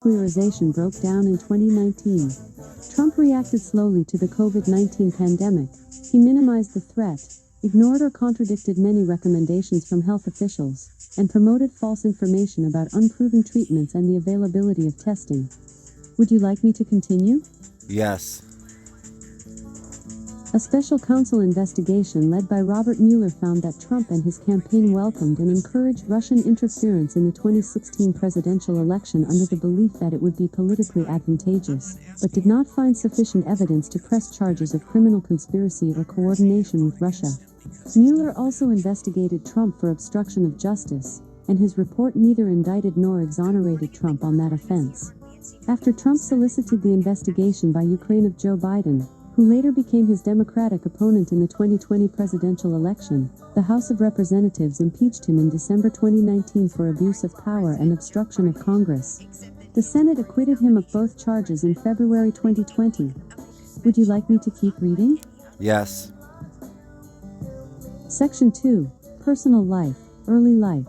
Nuclearization broke down in 2019. Trump reacted slowly to the COVID-19 pandemic. He minimized the threat, ignored or contradicted many recommendations from health officials, and promoted false information about unproven treatments and the availability of testing. Would you like me to continue? Yes. A special counsel investigation led by Robert Mueller found that Trump and his campaign welcomed and encouraged Russian interference in the 2016 presidential election under the belief that it would be politically advantageous, but did not find sufficient evidence to press charges of criminal conspiracy or coordination with Russia. Mueller also investigated Trump for obstruction of justice, and his report neither indicted nor exonerated Trump on that offense. After Trump solicited the investigation by Ukraine of Joe Biden, who later became his Democratic opponent in the 2020 presidential election, the House of Representatives impeached him in December 2019 for abuse of power and obstruction of Congress. The Senate acquitted him of both charges in February 2020. Would you like me to keep reading? Yes. Section 2. Personal life, early life.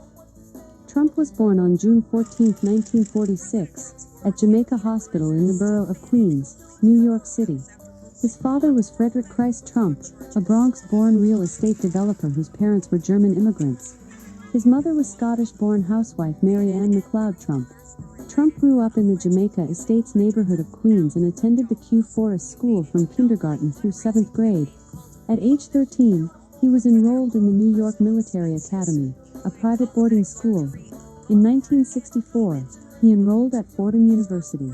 Trump was born on June 14, 1946, at Jamaica Hospital in the borough of Queens, New York City. His father was Frederick Christ Trump, a Bronx-born real estate developer whose parents were German immigrants. His mother was Scottish-born housewife Mary Ann MacLeod Trump. Trump grew up in the Jamaica Estates neighborhood of Queens and attended the ch5 school from kindergarten through 7th grade. At age 13, he was enrolled in the New York Military Academy, a private boarding school. In 1964, he enrolled at Fordham University.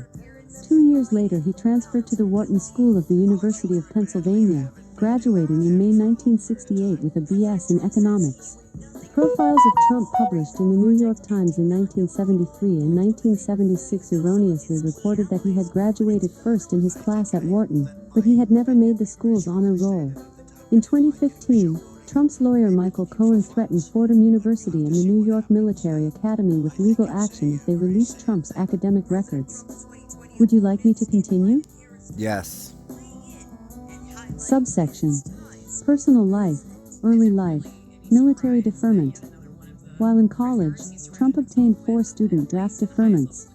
2 years later he transferred to the Wharton School of the University of Pennsylvania, graduating in May 1968 with a B.S. in economics. Profiles of Trump published in the New York Times in 1973 and 1976 erroneously reported that he had graduated first in his class at Wharton, but he had never made the school's honor roll. In 2015, Trump's lawyer Michael Cohen threatened Fordham University and the New York Military Academy with legal action if they released Trump's academic records. Would you like me to continue? Yes. Subsection. Personal life, early life, military deferment. While in college, Trump obtained 4 student draft deferments.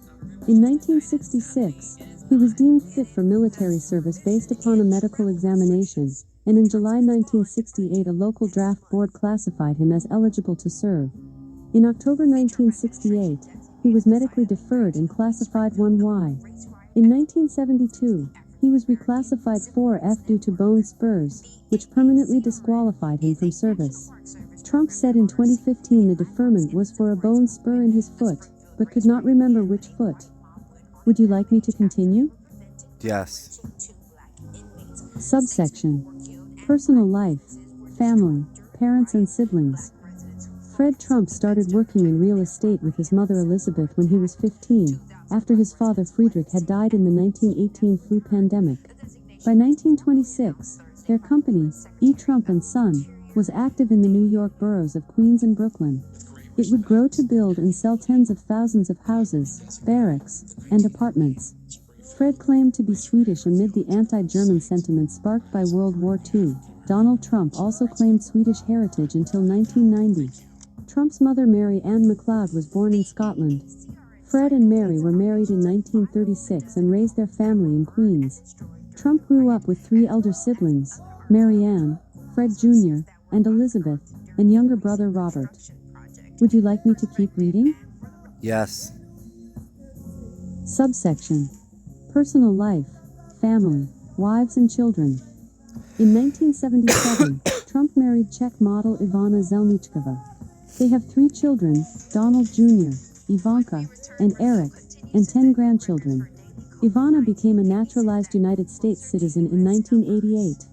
In 1966, he was deemed fit for military service based upon a medical examination, and in July 1968 a local draft board classified him as eligible to serve. In October 1968, he was medically deferred and classified 1Y. In 1972, he was reclassified 4F due to bone spurs, which permanently disqualified him from service. Trump said in 2015 the deferment was for a bone spur in his foot, but could not remember which foot. Would you like me to continue? Yes. Subsection. Personal life, family, parents and siblings. Fred Trump started working in real estate with his mother Elizabeth when he was 15, after his father Friedrich had died in the 1918 flu pandemic. By 1926, their company, E. Trump & Son, was active in the New York boroughs of Queens and Brooklyn. It would grow to build and sell tens of thousands of houses, barracks, and apartments. Fred claimed to be Swedish amid the anti-German sentiment sparked by World War II. Donald Trump also claimed Swedish heritage until 1990. Trump's mother Mary Ann MacLeod was born in Scotland. Fred and Mary were married in 1936 and raised their family in Queens. Trump grew up with 3 elder siblings, Mary Ann, Fred Jr., and Elizabeth, and younger brother Robert. Would you like me to keep reading? Yes. Subsection. Personal life, family, wives and children. In 1977, Trump married Czech model Ivana Zelničková. They have 3 children, Donald Jr., Ivanka, and Eric, and 10 grandchildren. Ivana became a naturalized United States citizen in 1988.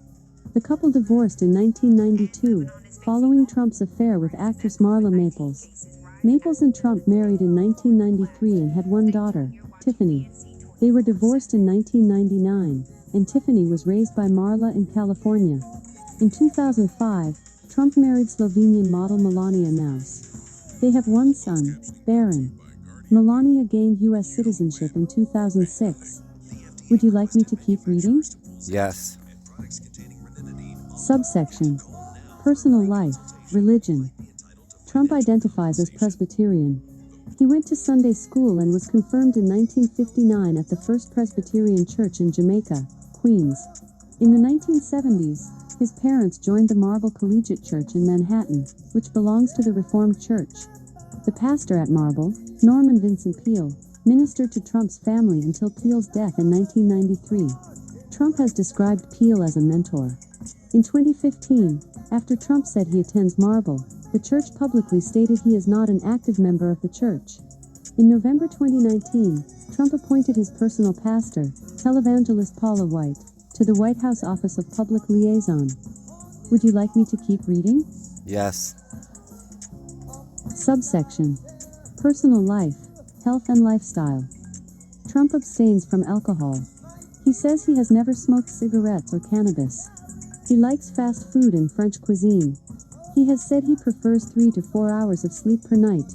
The couple divorced in 1992, following Trump's affair with actress Marla Maples. Maples and Trump married in 1993 and had 1 daughter, Tiffany. They were divorced in 1999, and Tiffany was raised by Marla in California. In 2005, Trump married Slovenian model Melania Naus. They have 1 son, Baron. Melania gained U.S. citizenship in 2006. Would you like me to keep reading? Yes. Subsection. Personal life, religion. Trump identifies as Presbyterian. He went to Sunday school and was confirmed in 1959 at the First Presbyterian Church in Jamaica, Queens. In the 1970s, his parents joined the Marble Collegiate Church in Manhattan, which belongs to the Reformed Church. The pastor at Marble, Norman Vincent Peale, ministered to Trump's family until Peale's death in 1993. Trump has described Peale as a mentor. In 2015, after Trump said he attends Marble, the church publicly stated he is not an active member of the church. In November 2019, Trump appointed his personal pastor, televangelist Paula White, to the White House Office of Public Liaison. Would you like me to keep reading? Yes. Subsection: Personal life, health and lifestyle. Trump abstains from alcohol. He says he has never smoked cigarettes or cannabis. He likes fast food and French cuisine. He has said he prefers 3 to 4 hours of sleep per night.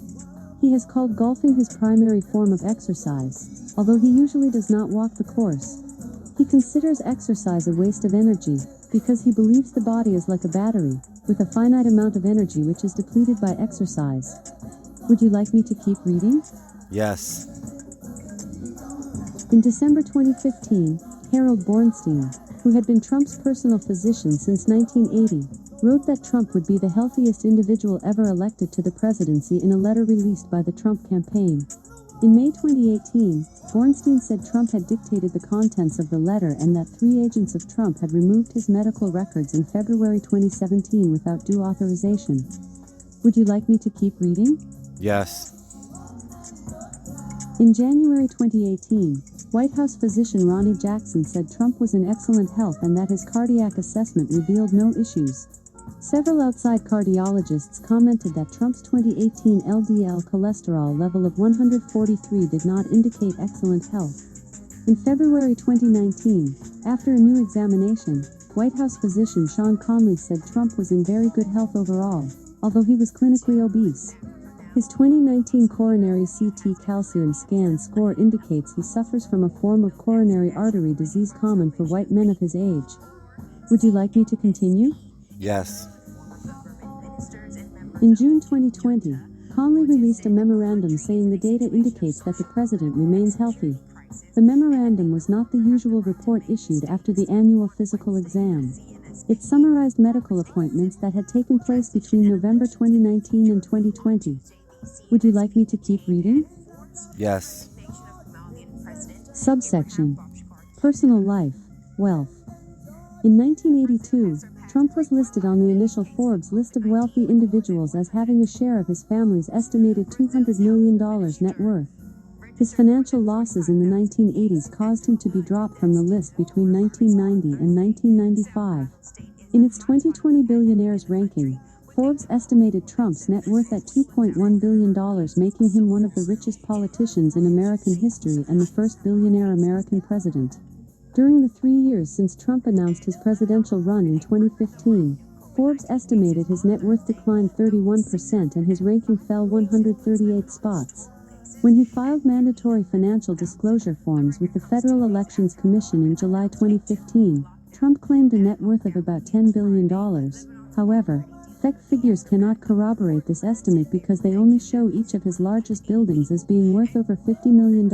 He has called golfing his primary form of exercise, although he usually does not walk the course. He considers exercise a waste of energy, because he believes the body is like a battery, with a finite amount of energy which is depleted by exercise. Would you like me to keep reading? Yes. In December 2015, Harold Bornstein, who had been Trump's personal physician since 1980, wrote that Trump would be the healthiest individual ever elected to the presidency in a letter released by the Trump campaign. In May 2018, Bornstein said Trump had dictated the contents of the letter and that 3 agents of Trump had removed his medical records in February 2017 without due authorization. Would you like me to keep reading? Yes. In January 2018, White House physician Ronnie Jackson said Trump was in excellent health and that his cardiac assessment revealed no issues. Several outside cardiologists commented that Trump's 2018 LDL cholesterol level of 143 did not indicate excellent health. In February 2019, after a new examination, White House physician Sean Conley said Trump was in very good health overall, although he was clinically obese. His 2019 coronary CT calcium scan score indicates he suffers from a form of coronary artery disease common for white men of his age. Would you like me to continue? Yes. In June 2020, Conley released a memorandum saying the data indicates that the president remains healthy. The memorandum was not the usual report issued after the annual physical exam. It summarized medical appointments that had taken place between November 2019 and 2020. Would you like me to keep reading? Yes. Subsection: Personal life, wealth. In 1982, Trump was listed on the initial Forbes list of wealthy individuals as having a share of his family's estimated $200 million net worth. His financial losses in the 1980s caused him to be dropped from the list between 1990 and 1995. In its 2020 billionaires ranking, Forbes estimated Trump's net worth at $2.1 billion, making him one of the richest politicians in American history and the first billionaire American president. During the 3 years since Trump announced his presidential run in 2015, Forbes estimated his net worth declined 31% and his ranking fell 138 spots. When he filed mandatory financial disclosure forms with the Federal Elections Commission in July 2015, Trump claimed a net worth of about $10 billion. However, FEC figures cannot corroborate this estimate because they only show each of his largest buildings as being worth over $50 million,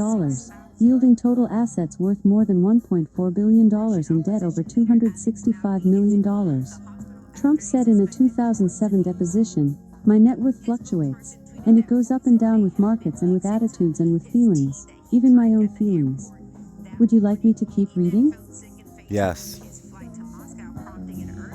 yielding total assets worth more than $1.4 billion and debt over $265 million. Trump said in a 2007 deposition, "My net worth fluctuates, and it goes up and down with markets and with attitudes and with feelings, even my own feelings." Would you like me to keep reading? Yes.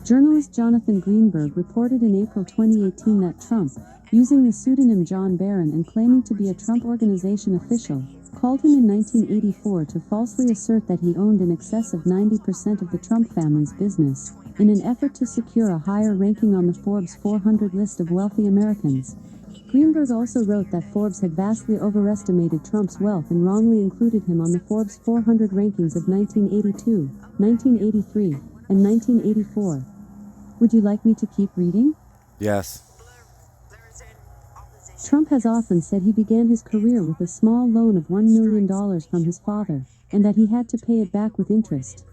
Journalist Jonathan Greenberg reported in April 2018 that Trump, using the pseudonym John Barron and claiming to be a Trump Organization official, called him in 1984 to falsely assert that he owned in excess of 90% of the Trump family's business, in an effort to secure a higher ranking on the Forbes 400 list of wealthy Americans. Greenberg also wrote that Forbes had vastly overestimated Trump's wealth and wrongly included him on the Forbes 400 rankings of 1982, 1983, and 1984. Would you like me to keep reading? Yes. Trump has often said he began his career with a small loan of $1 million from his father, and that he had to pay it back with interest.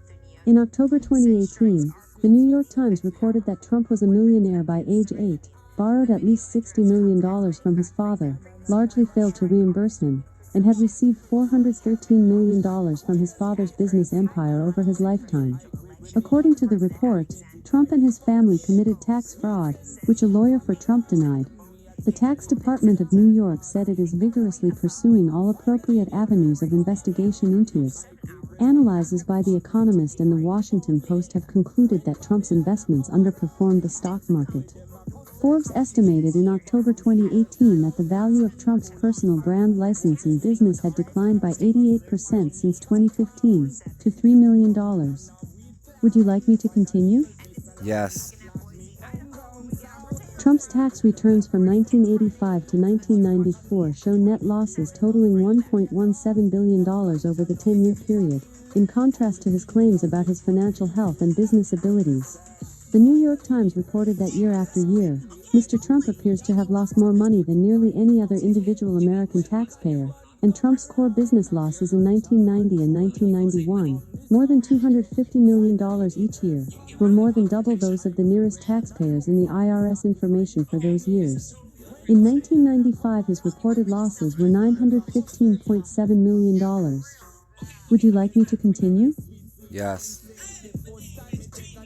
In October 2018, the New York Times reported that Trump was a millionaire by age 8, borrowed at least $60 million from his father, largely failed to reimburse him, and had received $413 million from his father's business empire over his lifetime. According to the report, Trump and his family committed tax fraud, which a lawyer for Trump denied. The Tax Department of New York said it is vigorously pursuing all appropriate avenues of investigation into it. Analyses by The Economist and The Washington Post have concluded that Trump's investments underperformed the stock market. Forbes estimated in October 2018 that the value of Trump's personal brand licensing business had declined by 88% since 2015, to $3 million. Would you like me to continue? Yes. Trump's tax returns from 1985 to 1994 show net losses totaling $1.17 billion over the 10-year period, in contrast to his claims about his financial health and business abilities. The New York Times reported that year after year, Mr. Trump appears to have lost more money than nearly any other individual American taxpayer, and Trump's core business losses in 1990 and 1991, more than $250 million each year, were more than double those of the nearest taxpayers in the IRS information for those years. In 1995, his reported losses were $915.7 million. Would you like me to continue? Yes.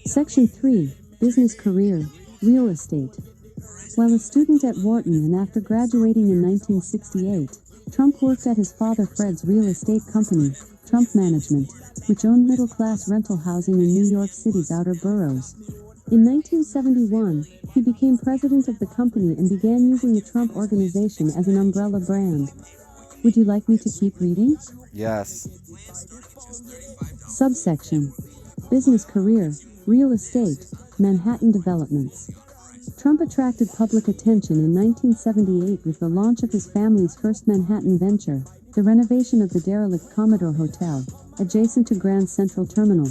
Section 3, Business Career, Real Estate. While a student at Wharton and after graduating in 1968, Trump worked at his father Fred's real estate company, Trump Management, which owned middle-class rental housing in New York City's outer boroughs. In 1971, he became president of the company and began using the Trump Organization as an umbrella brand. Would you like me to keep reading? Yes. Subsection. Business Career, Real Estate, Manhattan Developments. Trump attracted public attention in 1978 with the launch of his family's first Manhattan venture, the renovation of the derelict Commodore Hotel, adjacent to Grand Central Terminal.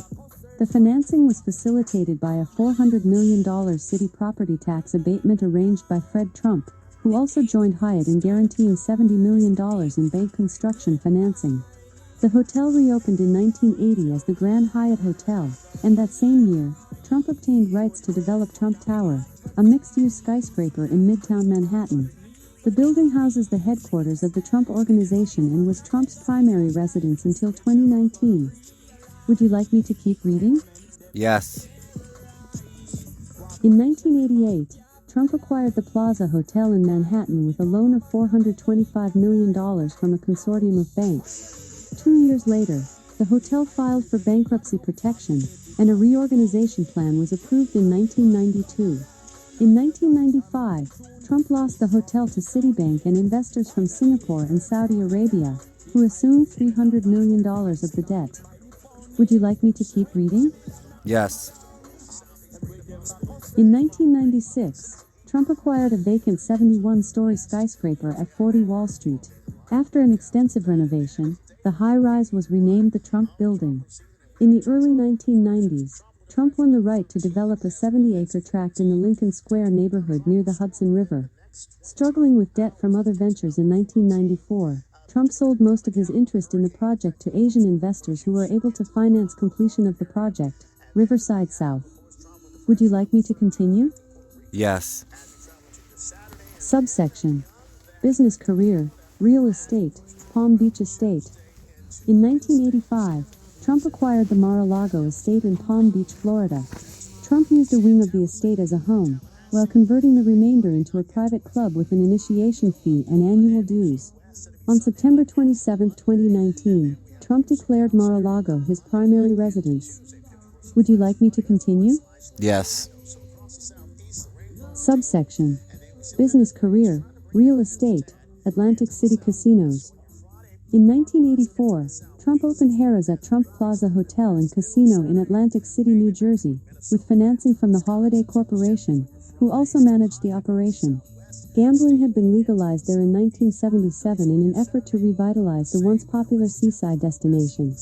The financing was facilitated by a $400 million city property tax abatement arranged by Fred Trump, who also joined Hyatt in guaranteeing $70 million in bank construction financing. The hotel reopened in 1980 as the Grand Hyatt Hotel, and that same year, Trump obtained rights to develop Trump Tower, a mixed-use skyscraper in Midtown Manhattan. The building houses the headquarters of the Trump Organization and was Trump's primary residence until 2019. Would you like me to keep reading? Yes. In 1988, Trump acquired the Plaza Hotel in Manhattan with a loan of $425 million from a consortium of banks. 2 years later, the hotel filed for bankruptcy protection, and a reorganization plan was approved in 1992. In 1995, Trump lost the hotel to Citibank and investors from Singapore and Saudi Arabia, who assumed $300 million of the debt. Would you like me to keep reading? Yes. In 1996, Trump acquired a vacant 71-story skyscraper at 40 Wall Street. After an extensive renovation, the high-rise was renamed the Trump Building. In the early 1990s, Trump won the right to develop a 70-acre tract in the Lincoln Square neighborhood near the Hudson River. Struggling with debt from other ventures in 1994, Trump sold most of his interest in the project to Asian investors who were able to finance completion of the project, Riverside South. Would you like me to continue? Yes. Subsection. Business Career, Real Estate, Palm Beach Estate. In 1985, Trump acquired the Mar-a-Lago estate in Palm Beach, Florida. Trump used a wing of the estate as a home, while converting the remainder into a private club with an initiation fee and annual dues. On September 27, 2019, Trump declared Mar-a-Lago his primary residence. Would you like me to continue? Yes. Subsection. Business Career, Real Estate, Atlantic City Casinos. In 1984, Trump opened Harrah's at Trump Plaza Hotel and Casino in Atlantic City, New Jersey, with financing from the Holiday Corporation, who also managed the operation. Gambling had been legalized there in 1977 in an effort to revitalize the once popular seaside destination.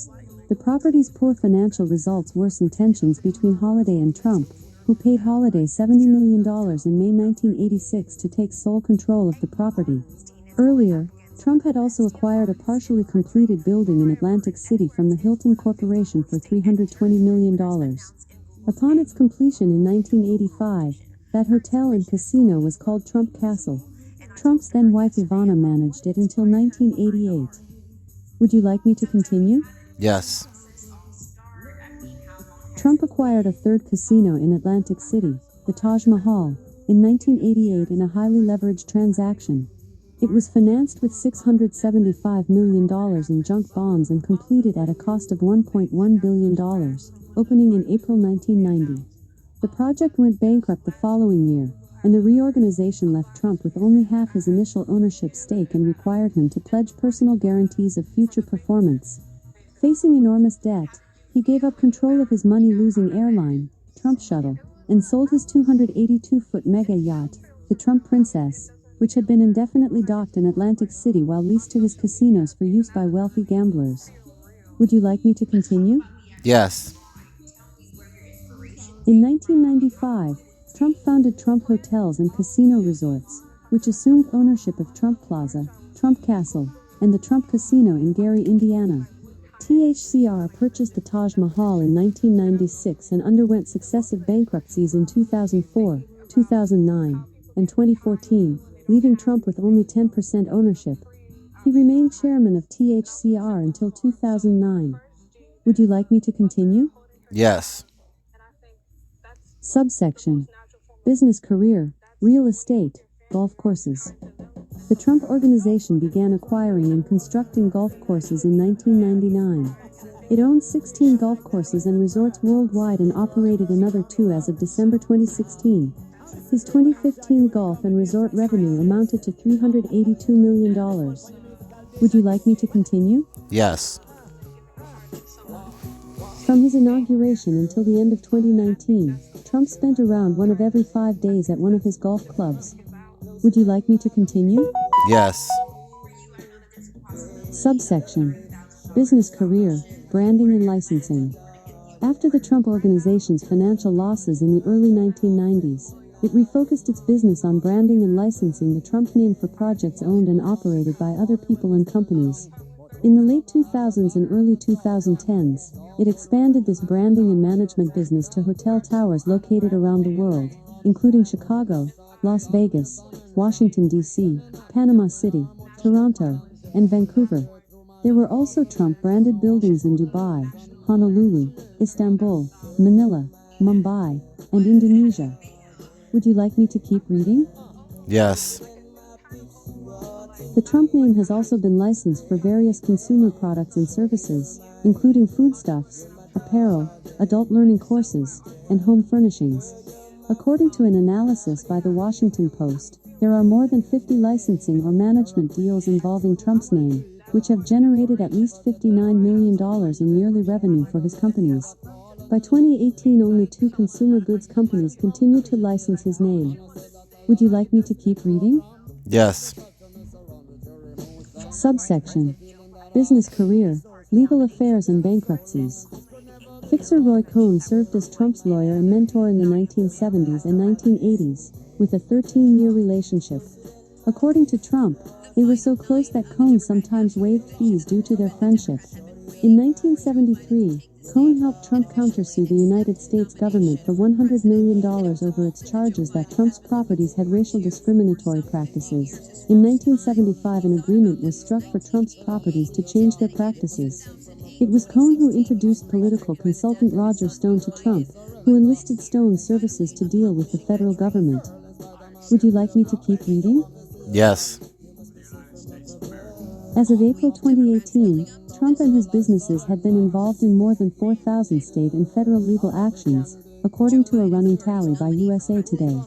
The property's poor financial results worsened tensions between Holiday and Trump, who paid Holiday $70 million in May 1986 to take sole control of the property. Earlier, Trump had also acquired a partially completed building in Atlantic City from the Hilton Corporation for $320 million. Upon its completion in 1985, That hotel and casino was called Trump Castle. Trump's then-wife Ivana managed it until 1988. Would you like me to continue? Yes. Trump acquired a third casino in Atlantic City, the Taj Mahal, in 1988 in a highly leveraged transaction. It was financed with $675 million in junk bonds and completed at a cost of $1.1 billion, opening in April 1990. The project went bankrupt the following year, and the reorganization left Trump with only half his initial ownership stake and required him to pledge personal guarantees of future performance. Facing enormous debt, he gave up control of his money-losing airline, Trump Shuttle, and sold his 282-foot mega yacht, the Trump Princess, which had been indefinitely docked in Atlantic City while leased to his casinos for use by wealthy gamblers. Would you like me to continue? Yes. In 1995, Trump founded Trump Hotels and Casino Resorts, which assumed ownership of Trump Plaza, Trump Castle, and the Trump Casino in Gary, Indiana. THCR purchased the Taj Mahal in 1996 and underwent successive bankruptcies in 2004, 2009, and 2014, leaving Trump with only 10% ownership. He remained chairman of THCR until 2009. Would you like me to continue? Yes. Subsection: Business career, real estate, golf courses. The Trump Organization began acquiring and constructing golf courses in 1999. It owns 16 golf courses and resorts worldwide and operated another 2 as of December 2016. His 2015 golf and resort revenue amounted to $382 million. Would you like me to continue? Yes. From his inauguration until the end of 2019, Trump spent around one of every 5 days at one of his golf clubs. Would you like me to continue? Yes. Subsection: Business career, branding and licensing. After the Trump Organization's financial losses in the early 1990s, it refocused its business on branding and licensing the Trump name for projects owned and operated by other people and companies. In the late 2000s and early 2010s, it expanded this branding and management business to hotel towers located around the world, including Chicago, Las Vegas, Washington, D.C., Panama City, Toronto, and Vancouver. There were also Trump-branded buildings in Dubai, Honolulu, Istanbul, Manila, Mumbai, and Indonesia. Would you like me to keep reading? Yes. The Trump name has also been licensed for various consumer products and services, including foodstuffs, apparel, adult learning courses, and home furnishings. According to an analysis by the Washington Post, there are more than 50 licensing or management deals involving Trump's name, which have generated at least $59 million in yearly revenue for his companies. By 2018, only 2 consumer goods companies continue to license his name. Would you like me to keep reading? Yes. Subsection: Business career, legal affairs and bankruptcies. Fixer Roy Cohn served as Trump's lawyer and mentor in the 1970s and 1980s, with a 13-year relationship. According to Trump, they were so close that Cohn sometimes waived fees due to their friendship. In 1973, Cohn helped Trump countersue the United States government for $100 million over its charges that Trump's properties had racial discriminatory practices. In 1975, an agreement was struck for Trump's properties to change their practices. It was Cohn who introduced political consultant Roger Stone to Trump, who enlisted Stone's services to deal with the federal government. Would you like me to keep reading? Yes. As of April 2018, Trump and his businesses had been involved in more than 4,000 state and federal legal actions, according to a running tally by USA Today.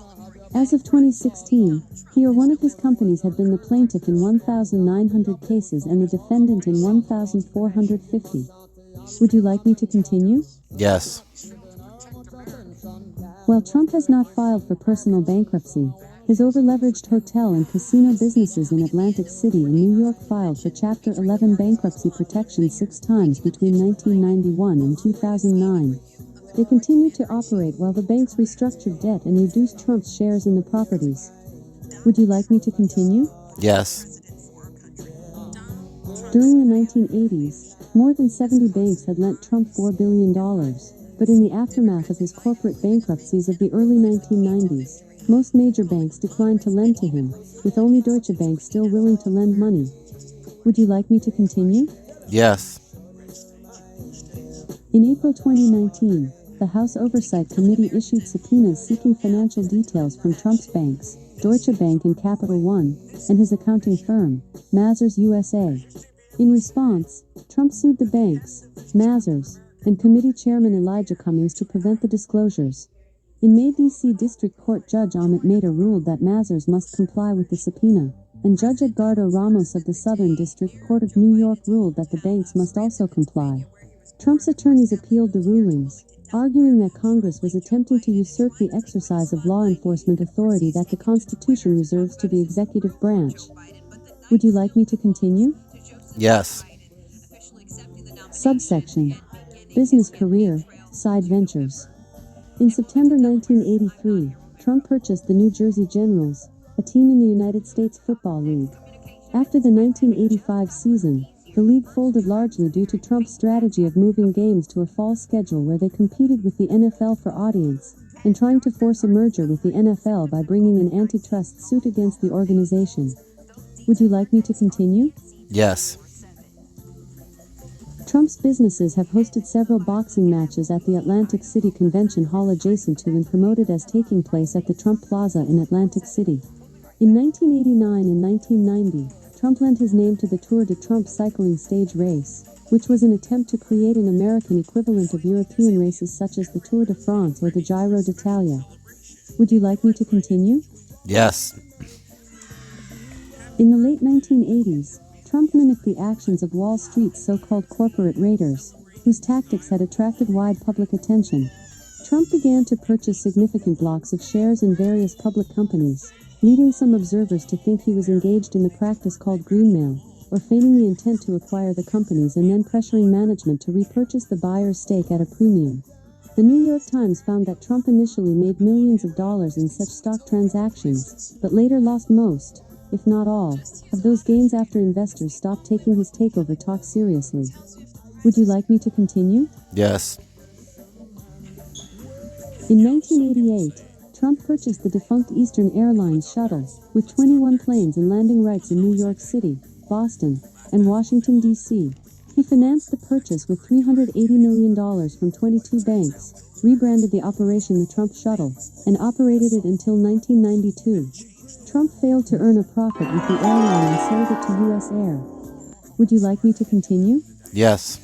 As of 2016, he or one of his companies had been the plaintiff in 1,900 cases and the defendant in 1,450. Would you like me to continue? Yes. While Trump has not filed for personal bankruptcy, his over-leveraged hotel and casino businesses in Atlantic City and New York filed for Chapter 11 bankruptcy protection 6 times between 1991 and 2009. They continued to operate while the banks restructured debt and reduced Trump's shares in the properties. Would you like me to continue? Yes. During the 1980s, more than 70 banks had lent Trump $4 billion, but in the aftermath of his corporate bankruptcies of the early 1990s, Most major banks declined to lend to him, with only Deutsche Bank still willing to lend money. Would you like me to continue? Yes. In April 2019, the House Oversight Committee issued subpoenas seeking financial details from Trump's banks, Deutsche Bank and Capital One, and his accounting firm, Mazars USA. In response, Trump sued the banks, Mazars, and committee chairman Elijah Cummings to prevent the disclosures. In May, D.C. District Court Judge Amit Mehta ruled that Mazars must comply with the subpoena, and Judge Edgardo Ramos of the Southern District Court of New York ruled that the banks must also comply. Trump's attorneys appealed the rulings, arguing that Congress was attempting to usurp the exercise of law enforcement authority that the Constitution reserves to the executive branch. Would you like me to continue? Yes. Subsection: Business career, side ventures. In September 1983, Trump purchased the New Jersey Generals, a team in the United States Football League. After the 1985 season, the league folded largely due to Trump's strategy of moving games to a fall schedule where they competed with the NFL for audience, and trying to force a merger with the NFL by bringing an antitrust suit against the organization. Would you like me to continue? Yes. Trump's businesses have hosted several boxing matches at the Atlantic City Convention Hall adjacent to and promoted as taking place at the Trump Plaza in Atlantic City. In 1989 and 1990, Trump lent his name to the Tour de Trump cycling stage race, which was an attempt to create an American equivalent of European races such as the Tour de France or the Giro d'Italia. Would you like me to continue? Yes. In the late 1980s, Trump mimicked the actions of Wall Street's so-called corporate raiders, whose tactics had attracted wide public attention. Trump began to purchase significant blocks of shares in various public companies, leading some observers to think he was engaged in the practice called greenmail, or feigning the intent to acquire the companies and then pressuring management to repurchase the buyer's stake at a premium. The New York Times found that Trump initially made millions of dollars in such stock transactions, but later lost most, if not all, of those gains after investors stopped taking his takeover talk seriously. Would you like me to continue? Yes. In 1988, Trump purchased the defunct Eastern Airlines shuttle, with 21 planes and landing rights in New York City, Boston, and Washington, D.C. He financed the purchase with $380 million from 22 banks, rebranded the operation the Trump Shuttle, and operated it until 1992. Trump failed to earn a profit with the airline and sold it to U.S. Air. Would you like me to continue? Yes.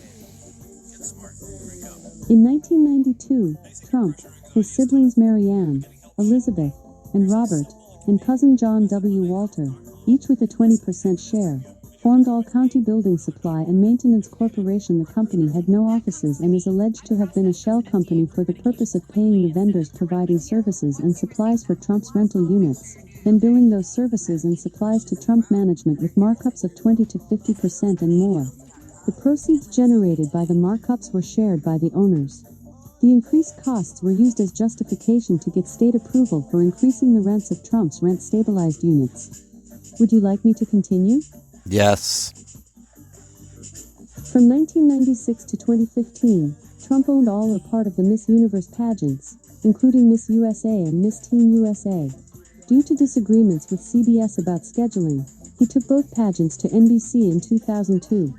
In 1992, Trump, his siblings Marianne, Elizabeth, and Robert, and cousin John W. Walter, each with a 20% share, formed All County Building Supply and Maintenance Corporation. The company had no offices and is alleged to have been a shell company for the purpose of paying the vendors providing services and supplies for Trump's rental units, then billing those services and supplies to Trump management with markups of 20 to 50% and more. The proceeds generated by the markups were shared by the owners. The increased costs were used as justification to get state approval for increasing the rents of Trump's rent-stabilized units. Would you like me to continue? Yes. From 1996 to 2015, Trump owned all or part of the Miss Universe pageants, including Miss USA and Miss Teen USA. Due to disagreements with CBS about scheduling, he took both pageants to NBC in 2002.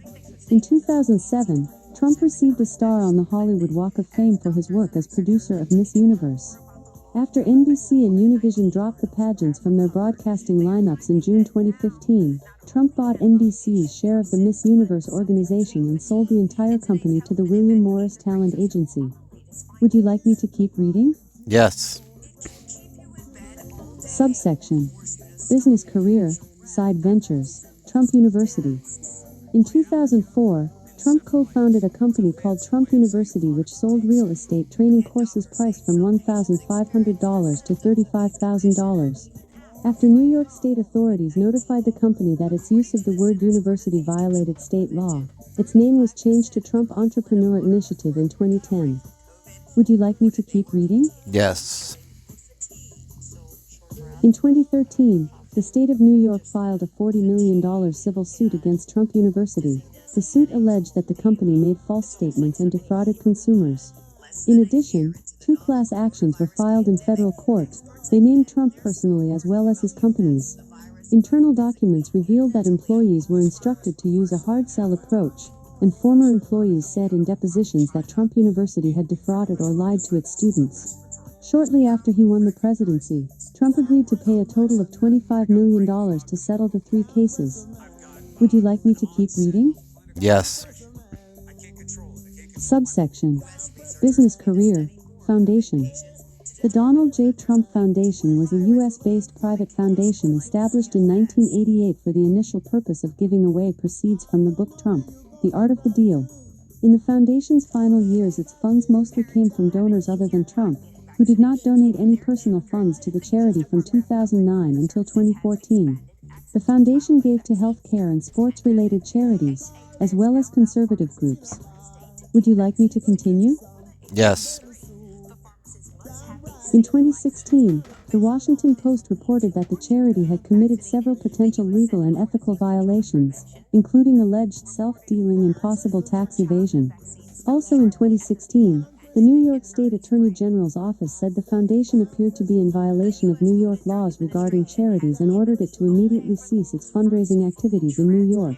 In 2007, Trump received a star on the Hollywood Walk of Fame for his work as producer of Miss Universe. After NBC and Univision dropped the pageants from their broadcasting lineups in June 2015, Trump bought NBC's share of the Miss Universe organization and sold the entire company to the William Morris Talent Agency. Would you like me to keep reading? Yes. Subsection: Business career, side ventures, Trump University. In 2004, Trump co-founded a company called Trump University, which sold real estate training courses priced from $1,500 to $35,000. After New York state authorities notified the company that its use of the word university violated state law, its name was changed to Trump Entrepreneur Initiative in 2010. Would you like me to keep reading? Yes. In 2013, the state of New York filed a $40 million civil suit against Trump University. The suit alleged that the company made false statements and defrauded consumers. In addition, 2 class actions were filed in federal court. They named Trump personally as well as his companies. Internal documents revealed that employees were instructed to use a hard sell approach, and former employees said in depositions that Trump University had defrauded or lied to its students. Shortly after he won the presidency, Trump agreed to pay a total of $25 million to settle the 3 cases. Would you like me to keep reading? Yes. Subsection: Business Career Foundation. The Donald J. Trump Foundation was a U.S.-based private foundation established in 1988 for the initial purpose of giving away proceeds from the book Trump, The Art of the Deal. In the foundation's final years, its funds mostly came from donors other than Trump, who did not donate any personal funds to the charity from 2009 until 2014. The foundation gave to health care and sports-related charities, as well as conservative groups. Would you like me to continue? Yes. In 2016, The Washington Post reported that the charity had committed several potential legal and ethical violations, including alleged self-dealing and possible tax evasion. Also in 2016, the New York State Attorney General's office said the foundation appeared to be in violation of New York laws regarding charities and ordered it to immediately cease its fundraising activities in New York.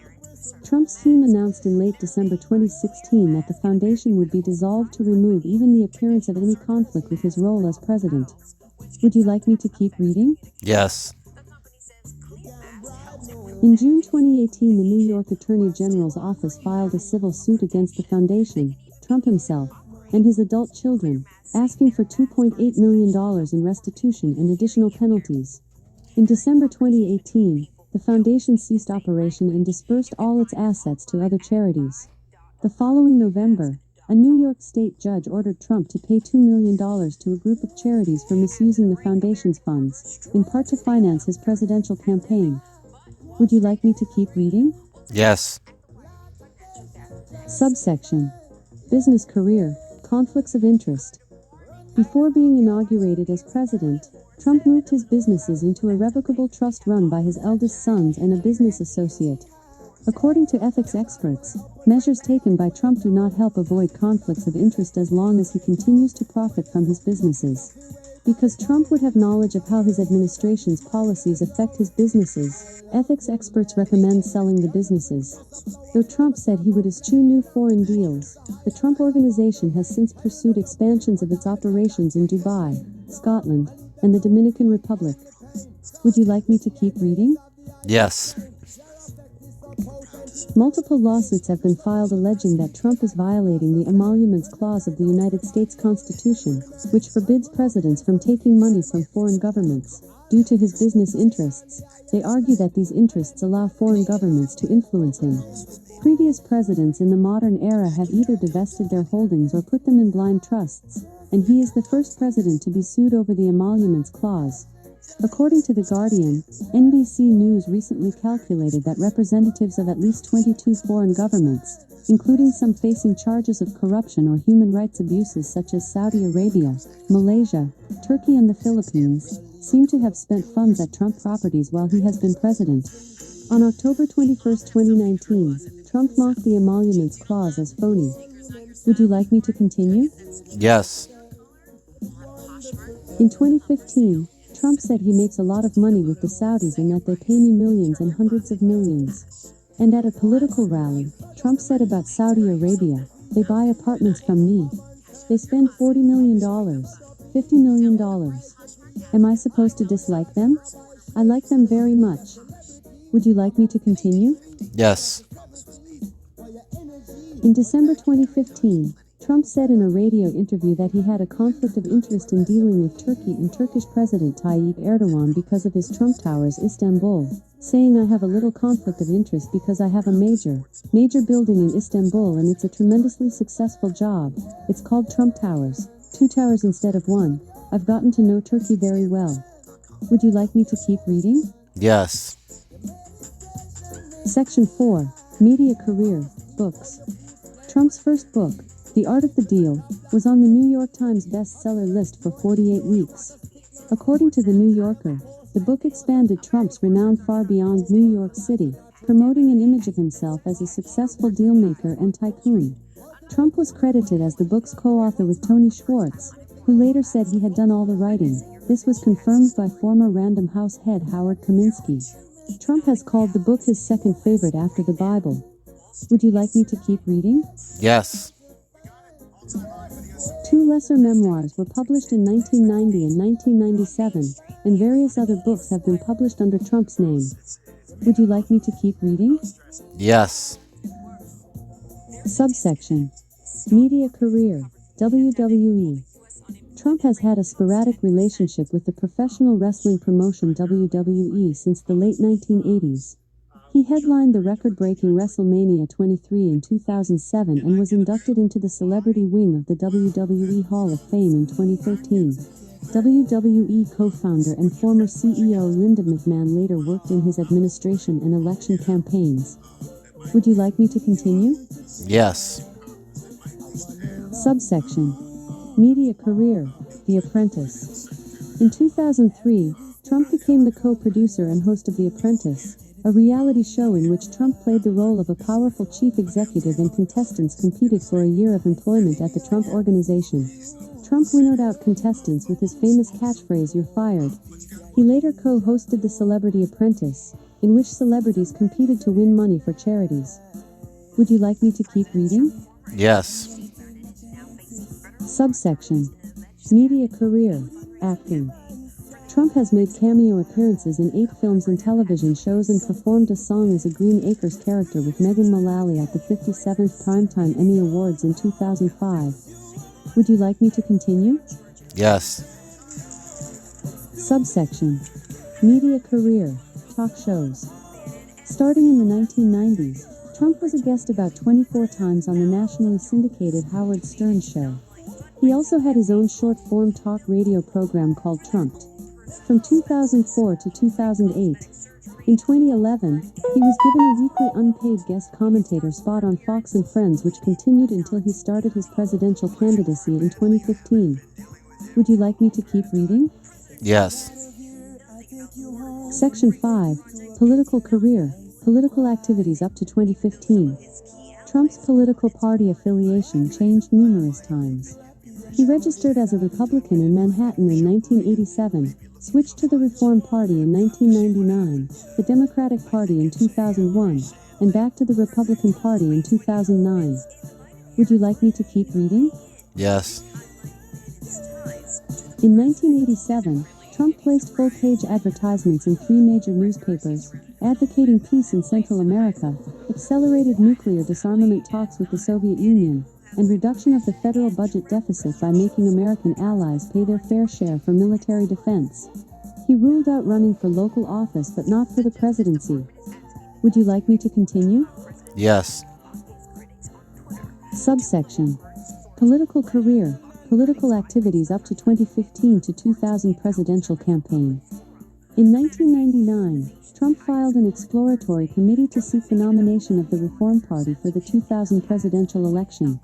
Trump's team announced in late December 2016 that the foundation would be dissolved to remove even the appearance of any conflict with his role as president. Would you like me to keep reading? Yes. In June 2018, the New York Attorney General's office filed a civil suit against the foundation, Trump himself, and his adult children, asking for $2.8 million in restitution and additional penalties. In December 2018, the foundation ceased operation and dispersed all its assets to other charities. The following November, a New York State judge ordered Trump to pay $2 million to a group of charities for misusing the foundation's funds, in part to finance his presidential campaign. Would you like me to keep reading? Yes. Subsection: Business Career Conflicts of Interest. Before being inaugurated as president, Trump moved his businesses into a revocable trust run by his eldest sons and a business associate. According to ethics experts, measures taken by Trump do not help avoid conflicts of interest as long as he continues to profit from his businesses. Because Trump would have knowledge of how his administration's policies affect his businesses, ethics experts recommend selling the businesses. Though Trump said he would eschew new foreign deals, the Trump Organization has since pursued expansions of its operations in Dubai, Scotland, and the Dominican Republic. Would you like me to keep reading? Yes. Multiple lawsuits have been filed alleging that Trump is violating the Emoluments Clause of the United States Constitution, which forbids presidents from taking money from foreign governments. Due to his business interests, they argue that these interests allow foreign governments to influence him. Previous presidents in the modern era have either divested their holdings or put them in blind trusts, and he is the first president to be sued over the Emoluments Clause. According to The Guardian, NBC News recently calculated that representatives of at least 22 foreign governments, including some facing charges of corruption or human rights abuses such as Saudi Arabia, Malaysia, Turkey and the Philippines, seem to have spent funds at Trump properties while he has been president. On October 21, 2019, Trump mocked the Emoluments Clause as phony. Would you like me to continue? Yes. In 2015, Trump said he makes a lot of money with the Saudis and that they pay me millions and hundreds of millions. And at a political rally, Trump said about Saudi Arabia, they buy apartments from me. They spend $40 million, $50 million. Am I supposed to dislike them? I like them very much. Would you like me to continue? Yes. In December 2015, Trump said in a radio interview that he had a conflict of interest in dealing with Turkey and Turkish President Tayyip Erdogan because of his Trump Towers Istanbul, saying I have a little conflict of interest because I have a major building in Istanbul and it's a tremendously successful job. It's called Trump Towers, 2 towers instead of 1. I've gotten to know Turkey very well. Would you like me to keep reading? Yes. Section 4, Media Career, Books. Trump's first book, The Art of the Deal, was on the New York Times bestseller list for 48 weeks. According to The New Yorker, the book expanded Trump's renown far beyond New York City, promoting an image of himself as a successful dealmaker and tycoon. Trump was credited as the book's co-author with Tony Schwartz, who later said he had done all the writing. This was confirmed by former Random House head Howard Kaminsky. Trump has called the book his second favorite after the Bible. Would you like me to keep reading? Yes. Two lesser memoirs were published in 1990 and 1997, and various other books have been published under Trump's name. Would you like me to keep reading? Yes. Subsection. Media career, WWE. Trump has had a sporadic relationship with the professional wrestling promotion WWE since the late 1980s. He headlined the record-breaking WrestleMania 23 in 2007 and was inducted into the celebrity wing of the WWE Hall of Fame in 2013. WWE co-founder and former CEO Linda McMahon later worked in his administration and election campaigns. Would you like me to continue? Yes. Subsection. Media career, The Apprentice. In 2003, Trump became the co-producer and host of The Apprentice, a reality show in which Trump played the role of a powerful chief executive and contestants competed for a year of employment at the Trump Organization. Trump winnowed out contestants with his famous catchphrase, "You're fired." He later co-hosted The Celebrity Apprentice, in which celebrities competed to win money for charities. Would you like me to keep reading? Yes. Subsection. Media career, Acting. Trump has made cameo appearances in 8 films and television shows and performed a song as a Green Acres character with Megan Mullally at the 57th Primetime Emmy Awards in 2005. Would you like me to continue? Yes. Subsection. Media career, Talk shows. Starting in the 1990s, Trump was a guest about 24 times on the nationally syndicated Howard Stern show. He also had his own short-form talk radio program called Trumped. From 2004 to 2008. In 2011, he was given a weekly unpaid guest commentator spot on Fox and Friends, which continued until he started his presidential candidacy in 2015. Would you like me to keep reading? Yes. Section 5. Political career, political activities up to 2015. Trump's political party affiliation changed numerous times. He registered as a Republican in Manhattan in 1987, switched to the Reform Party in 1999, the Democratic Party in 2001, and back to the Republican Party in 2009. Would you like me to keep reading? Yes. In 1987, Trump placed full-page advertisements in 3 major newspapers, advocating peace in Central America, accelerated nuclear disarmament talks with the Soviet Union, and reduction of the federal budget deficit by making American allies pay their fair share for military defense. He ruled out running for local office but not for the presidency. Would you like me to continue? Yes. Subsection. Political career, political activities up to 2015 to 2000 presidential campaign. In 1999, Trump filed an exploratory committee to seek the nomination of the Reform Party for the 2000 presidential election.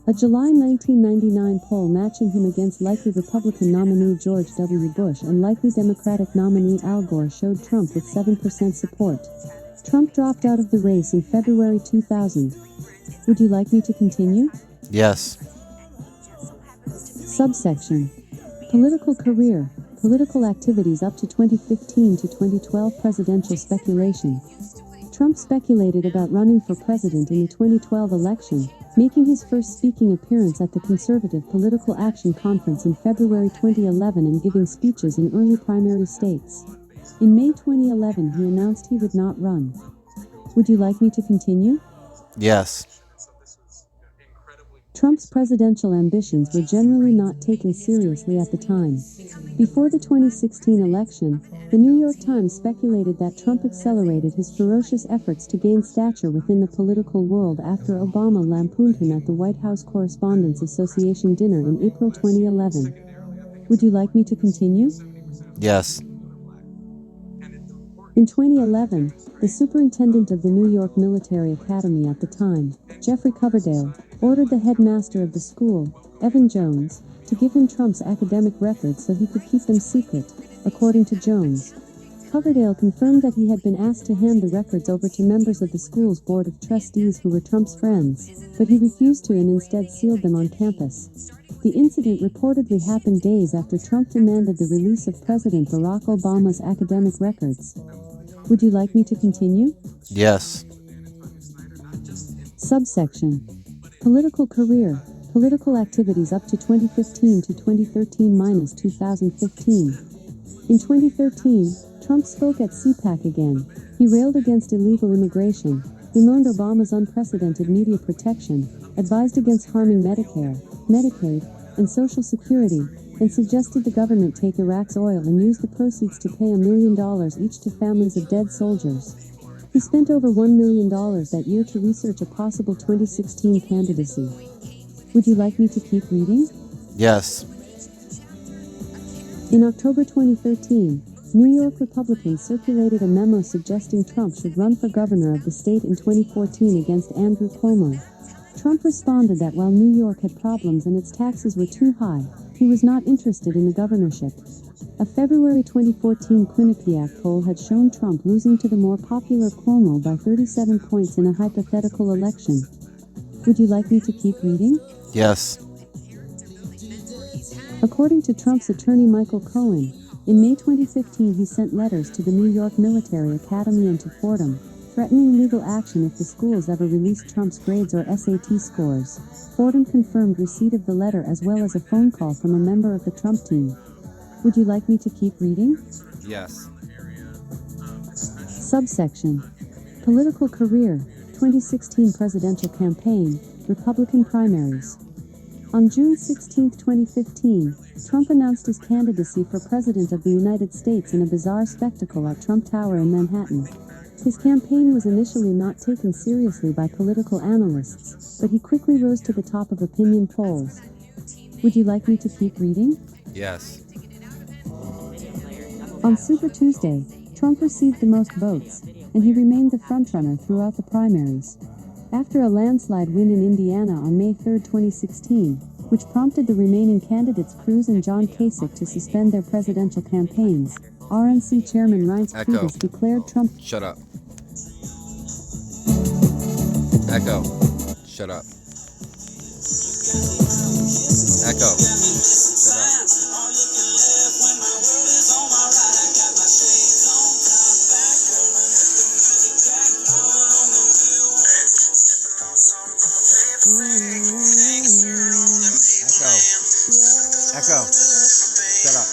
A July 1999 poll matching him against likely Republican nominee George W. Bush and likely Democratic nominee Al Gore showed Trump with 7% support. Trump dropped out of the race in February 2000. Would you like me to continue? Yes. Subsection. Political career, political activities up to 2015 to 2012 presidential speculation. Trump speculated about running for president in the 2012 election, making his first speaking appearance at the Conservative Political Action Conference in February 2011 and giving speeches in early primary states. In May 2011, he announced he would not run. Would you like me to continue? Yes. Trump's presidential ambitions were generally not taken seriously at the time. Before the 2016 election, the New York Times speculated that Trump accelerated his ferocious efforts to gain stature within the political world after Obama lampooned him at the White House Correspondents Association dinner in April 2011. Would you like me to continue? Yes. In 2011, the superintendent of the New York Military Academy at the time, Jeffrey Coverdale, ordered the headmaster of the school, Evan Jones, to give him Trump's academic records so he could keep them secret, according to Jones. Coverdale confirmed that he had been asked to hand the records over to members of the school's board of trustees who were Trump's friends, but he refused to and instead sealed them on campus. The incident reportedly happened days after Trump demanded the release of President Barack Obama's academic records. Would you like me to continue? Yes. Subsection. Political career. Political activities up to 2015 to 2015-2015. In 2013, Trump spoke at CPAC again. He railed against illegal immigration, bemoaned Obama's unprecedented media protection, advised against harming Medicare, Medicaid, and Social Security, and suggested the government take Iraq's oil and use the proceeds to pay $1 million each to families of dead soldiers. He spent over $1 million that year to research a possible 2016 candidacy. Would you like me to keep reading? Yes. In October 2013, New York Republicans circulated a memo suggesting Trump should run for governor of the state in 2014 against Andrew Cuomo. Trump responded that while New York had problems and its taxes were too high, he was not interested in the governorship. A February 2014 Quinnipiac poll had shown Trump losing to the more popular Cuomo by 37 points in a hypothetical election. Would you like me to keep reading? Yes. According to Trump's attorney Michael Cohen, in May 2015 he sent letters to the New York Military Academy and to Fordham, threatening legal action if the schools ever released Trump's grades or SAT scores. Fordham confirmed receipt of the letter as well as a phone call from a member of the Trump team. Would you like me to keep reading? Yes. Subsection. Political career, 2016 presidential campaign, Republican primaries. On June 16, 2015, Trump announced his candidacy for President of the United States in a bizarre spectacle at Trump Tower in Manhattan. His campaign was initially not taken seriously by political analysts, but he quickly rose to the top of opinion polls. Would you like me to keep reading? Yes. On Super Tuesday, Trump received the most votes, and he remained the frontrunner throughout the primaries. After a landslide win in Indiana on May 3, 2016, which prompted the remaining candidates Cruz and John Kasich to suspend their presidential campaigns, RNC Chairman Reince Priebus declared Trump... Shut up. Echo. Shut up. Echo. Shut up. Echo. Shut up.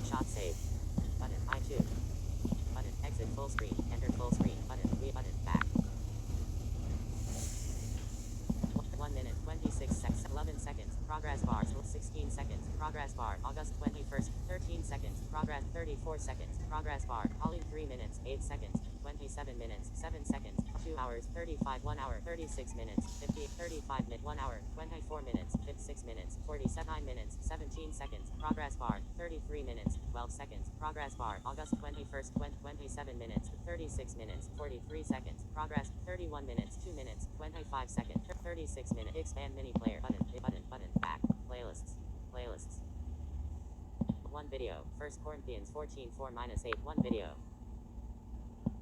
Screenshot save. Button I2. Button exit full screen. Enter full screen. Button. Progress bar. August 21st. 13 seconds. Progress. 34 seconds. Progress bar. Calling 3 minutes. 8 seconds. 27 minutes. 7 seconds. 2 hours. 35. 1 hour. 36 minutes. 50. 35 minutes. 1 hour. 24 minutes. 56 minutes. 47 minutes. 17 seconds. Progress bar. 33 minutes. 12 seconds. Progress bar. August 21st. 27 minutes. 36 minutes. 43 seconds. Progress. 31 minutes. 2 minutes. 25 seconds. 36 minutes. Expand mini player. Button. Back. Playlists. Playlists. 1 video. 1 Corinthians 14 4 -8. 1 video.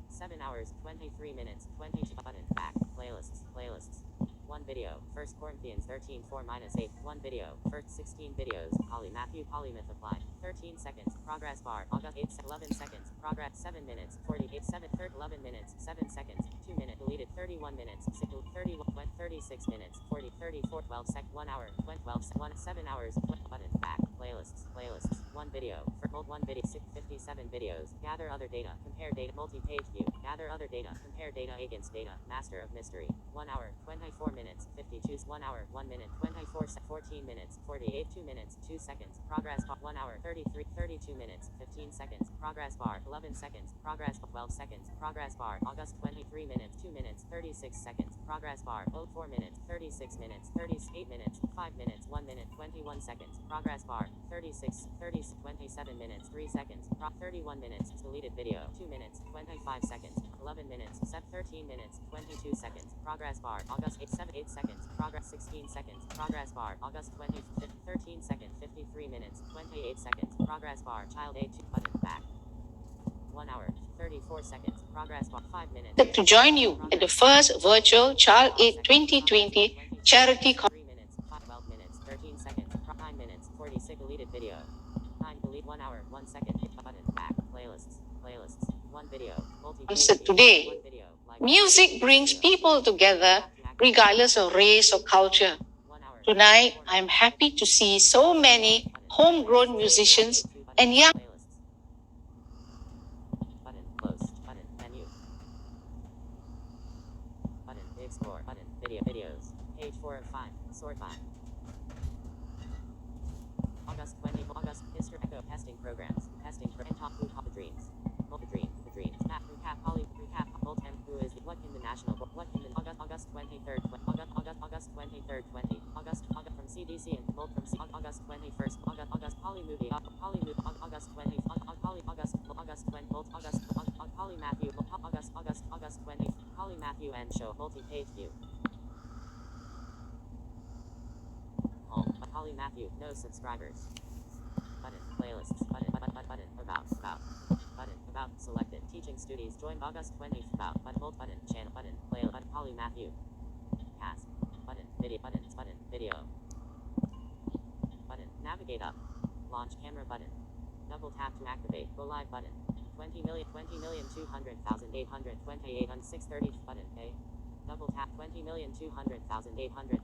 7 hours. 23 minutes. 22. Button. Back. Playlists. Playlists. 1 video. 1 Corinthians 13 4 -8. 1 video. First 16 videos. Matthew Polymyth applied. 13 seconds. Progress bar. August 8 11 seconds. Progress 7 minutes. 48 7 11 minutes. 7 seconds. 2 minute deleted. 31 minutes. 31 36 minutes. 40 34 12 sec 1 hour. 12 1 7 hours. Button. Back. Playlists. Playlists. 1 video. For hold 1 video. 57 videos. Gather other data. Compare data. Multi-page view. Gather other data. Compare data against data. Master of mystery. 1 hour. 24 minutes. 52. 1 hour. 1 minute. 24 14 minutes. 48 2 minutes. 2 seconds. Progress bar. 1 hour. 33 32 minutes. 15 seconds. Progress bar. 11 seconds. Progress 12 seconds. Progress bar. August 23 minutes. 2 minutes. 36 seconds. Progress bar. 4 minutes. 36 minutes. 38 minutes. 5 minutes. 1 minute. 21 seconds. Progress bar. 36 30 27 minutes. 3 seconds. 31 minutes. Deleted video. 2 minutes. 25 seconds. 11 minutes. 13 minutes. 22 seconds. Progress bar. August 8 seconds. Progress 16 seconds. Progress bar. August 13 seconds. 53 minutes. 28 seconds. Progress bar. Child 8 2 button. Back. 1 hour. 34 seconds. Progress bar. 5 minutes. To join you in the first virtual Child Aid 2020 charity 3 minutes. 12 minutes. 13 seconds. 9 minutes. 46 deleted video. Time delete 1 hour. 1 second. Button. Back. Playlists. Playlists. 1 video. concert today. 1 video. Music brings people together regardless of race or culture. 1 hour. Tonight, I'm happy to see so many homegrown musicians and young Playlists. Button. Close. Button. Menu. Button. Explore. Button. Videos. Page 4 of 5. Sort by. August 20. August. Mr. Echo. Testing programs. Testing. And top who the dreams. The dreams. Map. Recap. Recap. Multem. Who is what in the national. What in the August 23rd. August 23rd. 20. August from CDC and Molt from August 21st. August Poly movie. August 20. August 20. August Poly Matthew. August 20. Poly Matthew and show multi-page view. Home. Poly Matthew. No subscribers. Button. Playlists. Button. About. Button. About. Selected. Teaching studies. Joined August 20th. About. Button. Channel. Button. Play. Button. Poly Matthew. Cast. Button. Video. Buttons. Button. Video. Button. Navigate up. Launch camera button. Double tap to activate. Go live button. 20,200,828 on 630 button. A. Double tap 20,200,828